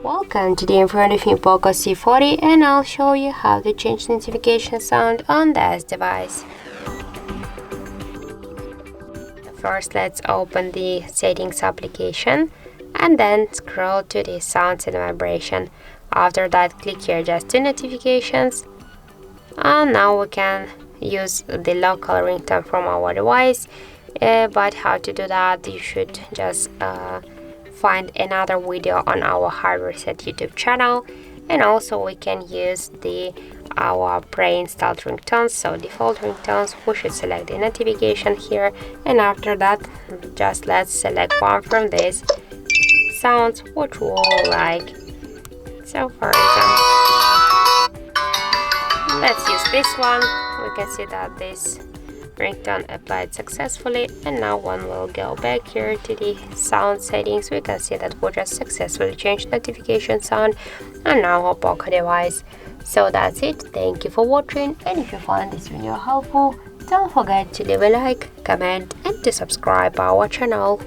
Welcome, today in front of me POCO C40 and I'll show you how to change notification sound on this device. First, let's open the settings application and then scroll to the sounds and vibration. After that, click here just to notifications, and now we can use the local ringtone from our device. But how to do that, you should just find another video on our HardReset YouTube channel, and also we can use our pre-installed ringtones, so default ringtones. We should select the notification here, and after that just let's select one from these sounds which we like. So for example, let's use this one. We can see that this ringtone applied successfully, and now when we'll go back here to the sound settings, we can see that we just successfully changed notification sound on our POCO device. So that's it. Thank you for watching, and if you found this video helpful, don't forget to leave a like, comment and to subscribe our channel.